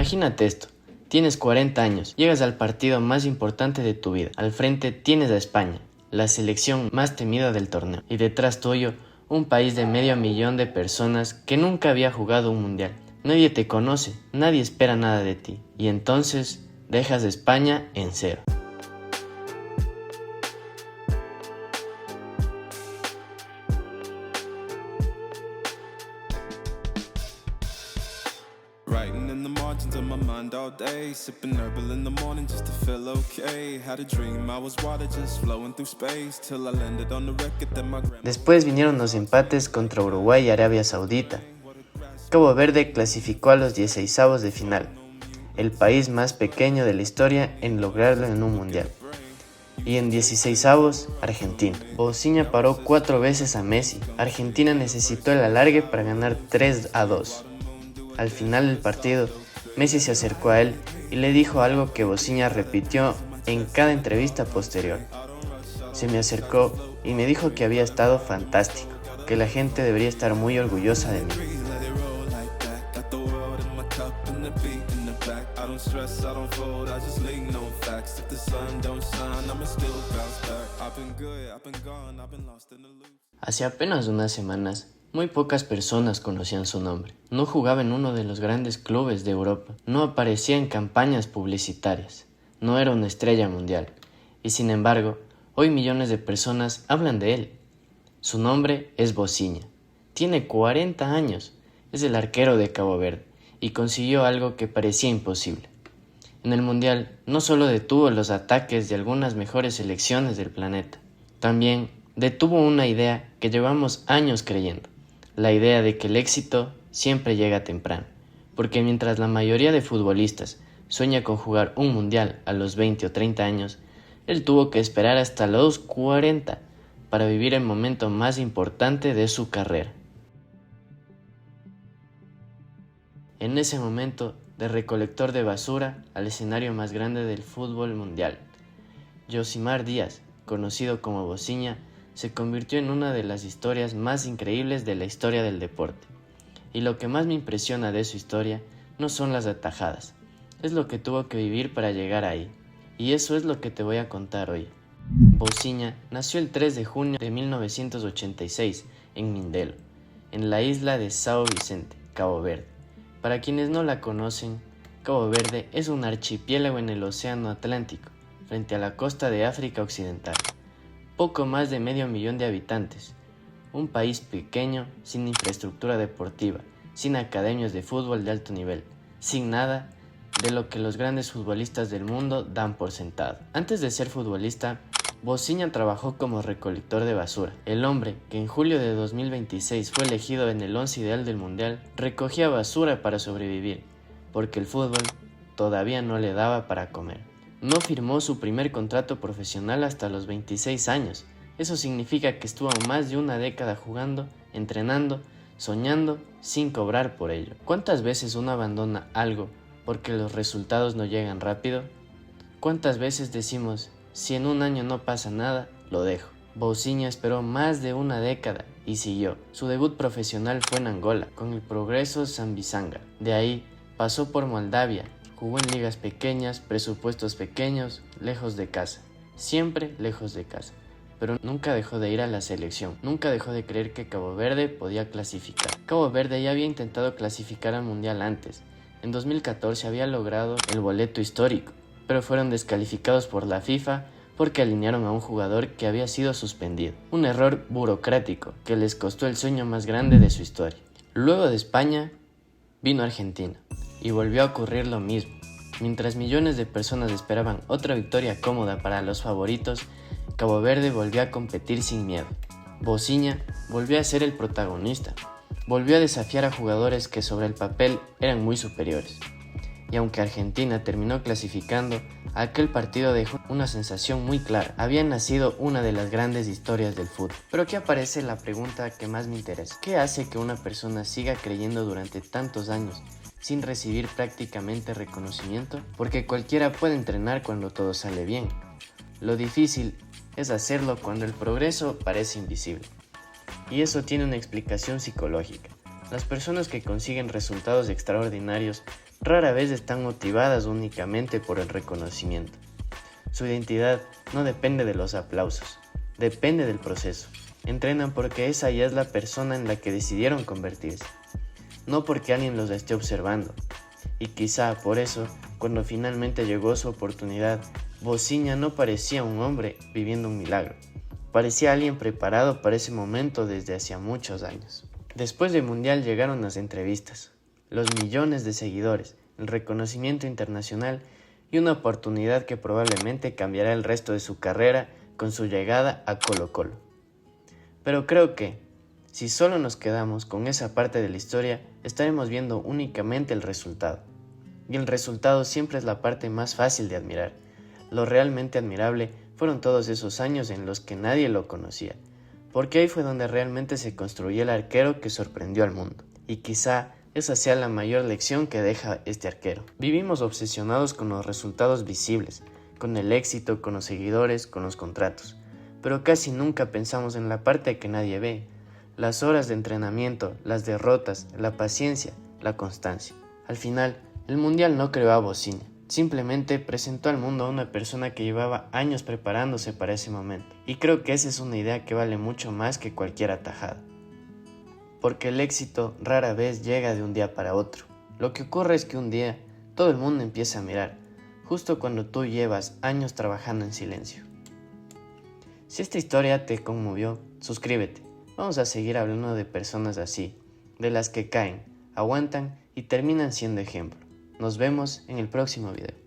Imagínate esto, tienes 40 años, llegas al partido más importante de tu vida, al frente tienes a España, la selección más temida del torneo, y detrás tuyo, un país de 500.000 de personas que nunca había jugado un mundial. Nadie te conoce, nadie espera nada de ti, y entonces dejas España en cero. Writing in the margins of my mind all day, sipping herbal in the morning just to feel okay. Had a dream I was water just flowing through space till I landed on the record that my grandma. Después vinieron los empates contra Uruguay y Arabia Saudita. Cabo Verde clasificó a los 16avos de final, el país más pequeño de la historia en lograrlo en un mundial. Y en 16avos, Argentina. Bosinha paró 4 veces a Messi. Argentina necesitó el alargue para ganar 3-2. Al final del partido, Messi se acercó a él y le dijo algo que Bosinha repitió en cada entrevista posterior. Se me acercó y me dijo que había estado fantástico, que la gente debería estar muy orgullosa de mí. Hace apenas unas semanas, muy pocas personas conocían su nombre. No jugaba en uno de los grandes clubes de Europa, no aparecía en campañas publicitarias, no era una estrella mundial. Y sin embargo, hoy millones de personas hablan de él. Su nombre es Bosinha. Tiene 40 años, es el arquero de Cabo Verde y consiguió algo que parecía imposible. En el mundial no solo detuvo los ataques de algunas mejores selecciones del planeta, también detuvo una idea que llevamos años creyendo. La idea de que el éxito siempre llega temprano, porque mientras la mayoría de futbolistas sueña con jugar un mundial a los 20 o 30 años, él tuvo que esperar hasta los 40 para vivir el momento más importante de su carrera. En ese momento, de recolector de basura al escenario más grande del fútbol mundial, Yosimar Díaz, conocido como Bosinha, se convirtió en una de las historias más increíbles de la historia del deporte. Y lo que más me impresiona de su historia no son las atajadas, es lo que tuvo que vivir para llegar ahí. Y eso es lo que te voy a contar hoy. Bosinha nació el 3 de junio de 1986 en Mindelo, en la isla de São Vicente, Cabo Verde. Para quienes no la conocen, Cabo Verde es un archipiélago en el Océano Atlántico, frente a la costa de África Occidental. Poco más de 500.000 de habitantes, un país pequeño, sin infraestructura deportiva, sin academias de fútbol de alto nivel, sin nada de lo que los grandes futbolistas del mundo dan por sentado. Antes de ser futbolista, Bosinha trabajó como recolector de basura. El hombre, que en julio de 2026 fue elegido en el 11 ideal del mundial, recogía basura para sobrevivir, porque el fútbol todavía no le daba para comer. No firmó su primer contrato profesional hasta los 26 años. Eso significa que estuvo más de una década jugando, entrenando, soñando, sin cobrar por ello. ¿Cuántas veces uno abandona algo porque los resultados no llegan rápido? ¿Cuántas veces decimos, si en un año no pasa nada, lo dejo? Bosinha esperó más de una década y siguió. Su debut profesional fue en Angola, con el Progreso Sambizanga. De ahí pasó por Moldavia. Jugó en ligas pequeñas, presupuestos pequeños, lejos de casa. Siempre lejos de casa. Pero nunca dejó de ir a la selección. Nunca dejó de creer que Cabo Verde podía clasificar. Cabo Verde ya había intentado clasificar al mundial antes. En 2014 había logrado el boleto histórico, pero fueron descalificados por la FIFA porque alinearon a un jugador que había sido suspendido. Un error burocrático que les costó el sueño más grande de su historia. Luego de España, vino Argentina. Y volvió a ocurrir lo mismo. Mientras millones de personas esperaban otra victoria cómoda para los favoritos, Cabo Verde volvió a competir sin miedo. Bosinha volvió a ser el protagonista. Volvió a desafiar a jugadores que sobre el papel eran muy superiores. Y aunque Argentina terminó clasificando, aquel partido dejó una sensación muy clara. Había nacido una de las grandes historias del fútbol. Pero aquí aparece la pregunta que más me interesa. ¿Qué hace que una persona siga creyendo durante tantos años sin recibir prácticamente reconocimiento? Porque cualquiera puede entrenar cuando todo sale bien. Lo difícil es hacerlo cuando el progreso parece invisible. Y eso tiene una explicación psicológica. Las personas que consiguen resultados extraordinarios rara vez están motivadas únicamente por el reconocimiento. Su identidad no depende de los aplausos, depende del proceso. Entrenan porque esa ya es la persona en la que decidieron convertirse, no porque alguien los esté observando. Y quizá por eso, cuando finalmente llegó su oportunidad, Bociña no parecía un hombre viviendo un milagro. Parecía alguien preparado para ese momento desde hacía muchos años. Después del Mundial llegaron las entrevistas, los millones de seguidores, el reconocimiento internacional y una oportunidad que probablemente cambiará el resto de su carrera con su llegada a Colo-Colo. Pero creo que, si solo nos quedamos con esa parte de la historia, estaremos viendo únicamente el resultado. Y el resultado siempre es la parte más fácil de admirar. Lo realmente admirable fueron todos esos años en los que nadie lo conocía, porque ahí fue donde realmente se construyó el arquero que sorprendió al mundo. Y quizá esa sea la mayor lección que deja este arquero. Vivimos obsesionados con los resultados visibles, con el éxito, con los seguidores, con los contratos, pero casi nunca pensamos en la parte que nadie ve, las horas de entrenamiento, las derrotas, la paciencia, la constancia. Al final, el Mundial no creó a Bociña, simplemente presentó al mundo a una persona que llevaba años preparándose para ese momento. Y creo que esa es una idea que vale mucho más que cualquier atajada. Porque el éxito rara vez llega de un día para otro. Lo que ocurre es que un día todo el mundo empieza a mirar, justo cuando tú llevas años trabajando en silencio. Si esta historia te conmovió, suscríbete. Vamos a seguir hablando de personas así, de las que caen, aguantan y terminan siendo ejemplo. Nos vemos en el próximo video.